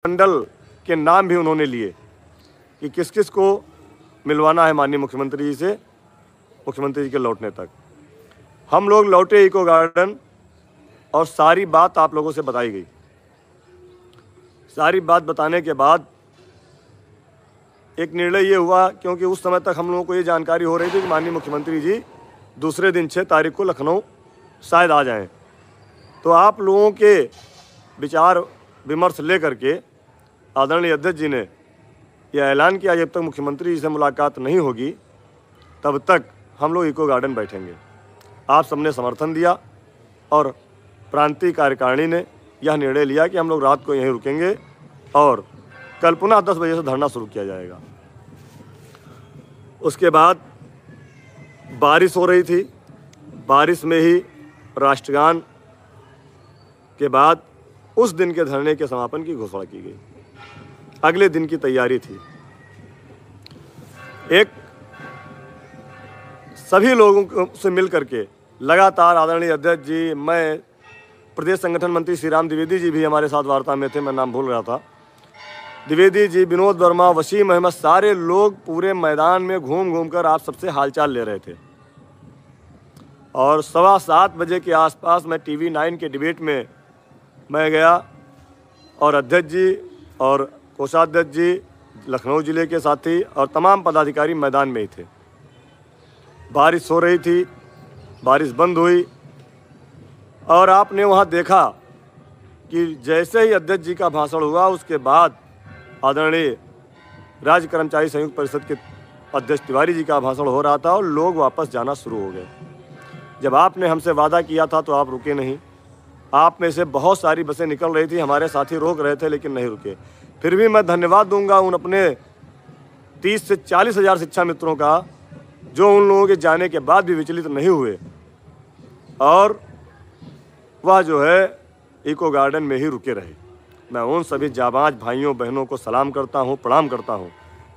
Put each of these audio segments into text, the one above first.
मंडल के नाम भी उन्होंने लिए कि किस किस को मिलवाना है माननीय मुख्यमंत्री जी से, मुख्यमंत्री जी के लौटने तक। हम लोग लौटे इको गार्डन और सारी बात आप लोगों से बताई गई। सारी बात बताने के बाद एक निर्णय ये हुआ, क्योंकि उस समय तक हम लोगों को ये जानकारी हो रही थी कि माननीय मुख्यमंत्री जी दूसरे दिन 6 तारीख को लखनऊ शायद आ जाएं। तो आप लोगों के विचार विमर्श लेकर के आदरणीय अध्यक्ष जी ने यह ऐलान किया, जब तक मुख्यमंत्री जी से मुलाकात नहीं होगी तब तक हम लोग इको गार्डन बैठेंगे। आप सबने समर्थन दिया और प्रांतीय कार्यकारिणी ने यह निर्णय लिया कि हम लोग रात को यहीं रुकेंगे और कल पुनः 10 बजे से धरना शुरू किया जाएगा। उसके बाद बारिश हो रही थी, बारिश में ही राष्ट्रगान के बाद उस दिन के धरने के समापन की घोषणा की गई। अगले दिन की तैयारी थी। एक सभी लोगों से मिल करके लगातार आदरणीय अध्यक्ष जी, मैं, प्रदेश संगठन मंत्री श्री राम द्विवेदी जी भी हमारे साथ वार्ता में थे, मैं नाम भूल रहा था, द्विवेदी जी, विनोद वर्मा, वसीम अहमद, सारे लोग पूरे मैदान में घूम घूम कर आप सबसे हालचाल ले रहे थे। और 7:15 बजे के आसपास मैं TV 9 के डिबेट में मैं गया और अध्यक्ष जी और कोषाध्यक्ष जी, लखनऊ जिले के साथी और तमाम पदाधिकारी मैदान में ही थे। बारिश हो रही थी, बारिश बंद हुई और आपने वहाँ देखा कि जैसे ही अध्यक्ष जी का भाषण हुआ उसके बाद आदरणीय राज्य कर्मचारी संयुक्त परिषद के अध्यक्ष तिवारी जी का भाषण हो रहा था और लोग वापस जाना शुरू हो गए। जब आपने हमसे वादा किया था तो आप रुके नहीं। आप में से बहुत सारी बसें निकल रही थी, हमारे साथी रोक रहे थे लेकिन नहीं रुके। फिर भी मैं धन्यवाद दूंगा उन अपने 30 से 40 हज़ार शिक्षा मित्रों का जो उन लोगों के जाने के बाद भी विचलित नहीं हुए और वह जो है इको गार्डन में ही रुके रहे। मैं उन सभी जाबाज भाइयों बहनों को सलाम करता हूं, प्रणाम करता हूं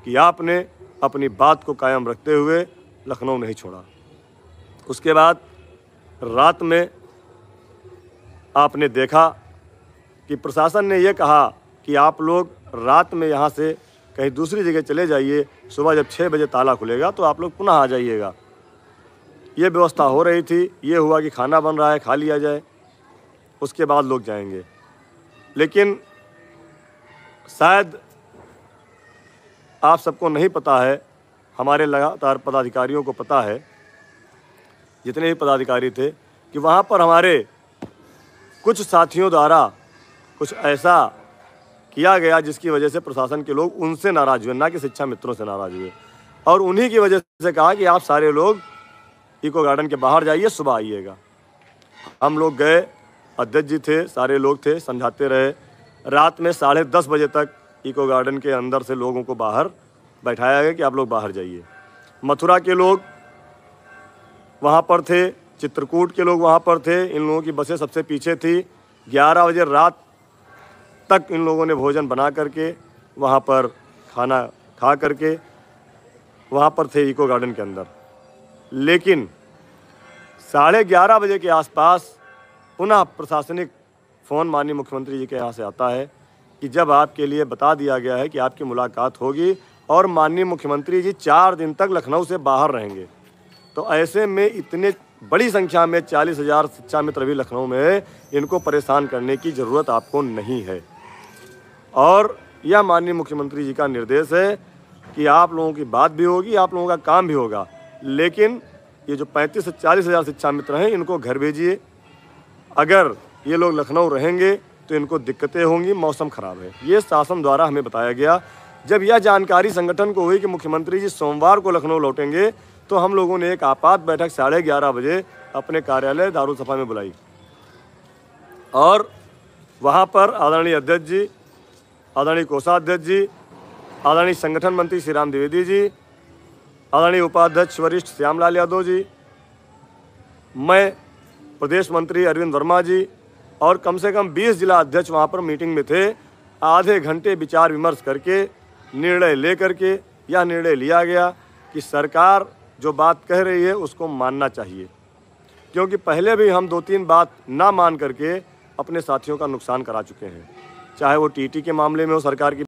कि आपने अपनी बात को कायम रखते हुए लखनऊ नहीं छोड़ा। उसके बाद रात में आपने देखा कि प्रशासन ने यह कहा कि आप लोग रात में यहाँ से कहीं दूसरी जगह चले जाइए, सुबह जब 6 बजे ताला खुलेगा तो आप लोग पुनः आ जाइएगा। ये व्यवस्था हो रही थी। ये हुआ कि खाना बन रहा है, खा लिया जाए, उसके बाद लोग जाएंगे। लेकिन शायद आप सबको नहीं पता है, हमारे लगातार पदाधिकारियों को पता है, जितने भी पदाधिकारी थे, कि वहाँ पर हमारे कुछ साथियों द्वारा कुछ ऐसा किया गया जिसकी वजह से प्रशासन के लोग उनसे नाराज़ हुए, ना कि शिक्षा मित्रों से नाराज़ हुए। और उन्हीं की वजह से कहा कि आप सारे लोग इको गार्डन के बाहर जाइए, सुबह आइएगा। हम लोग गए, अध्यक्ष जी थे, सारे लोग थे, समझाते रहे। रात में 10:30 बजे तक इको गार्डन के अंदर से लोगों को बाहर बैठाया गया कि आप लोग बाहर जाइए। मथुरा के लोग वहाँ पर थे, चित्रकूट के लोग वहाँ पर थे, इन लोगों की बसें सबसे पीछे थी। 11 बजे रात तक इन लोगों ने भोजन बना करके वहाँ पर खाना खा करके वहाँ पर थे इको गार्डन के अंदर। लेकिन 11:30 बजे के आसपास पुनः प्रशासनिक फ़ोन माननीय मुख्यमंत्री जी के यहाँ से आता है कि जब आपके लिए बता दिया गया है कि आपकी मुलाकात होगी और माननीय मुख्यमंत्री जी 4 दिन तक लखनऊ से बाहर रहेंगे। तो ऐसे में इतने बड़ी संख्या में 40 हज़ार शिक्षा मित्र भी लखनऊ में है, इनको परेशान करने की ज़रूरत आपको नहीं है। और यह माननीय मुख्यमंत्री जी का निर्देश है कि आप लोगों की बात भी होगी, आप लोगों का काम भी होगा, लेकिन ये जो 35 से 40 हज़ार शिक्षा मित्र हैं इनको घर भेजिए। अगर ये लोग लखनऊ रहेंगे तो इनको दिक्कतें होंगी, मौसम ख़राब है। ये शासन द्वारा हमें बताया गया। जब यह जानकारी संगठन को हुई कि मुख्यमंत्री जी सोमवार को लखनऊ लौटेंगे तो हम लोगों ने एक आपात बैठक 11:30 बजे अपने कार्यालय दारुल-सफ़ा में बुलाई और वहाँ पर आदरणीय अध्यक्ष जी, आदरणीय कोषाध्यक्ष जी, आदरणीय संगठन मंत्री श्री राम द्विवेदी जी, आदरणीय उपाध्यक्ष वरिष्ठ श्यामलाल यादव जी, मैं, प्रदेश मंत्री अरविंद वर्मा जी और कम से कम 20 जिला अध्यक्ष वहाँ पर मीटिंग में थे। आधे घंटे विचार विमर्श करके निर्णय ले करके यह निर्णय लिया गया कि सरकार जो बात कह रही है उसको मानना चाहिए, क्योंकि पहले भी हम 2-3 बात ना मान करके अपने साथियों का नुकसान करा चुके हैं। चाहे वो टीटी के मामले में हो, सरकार की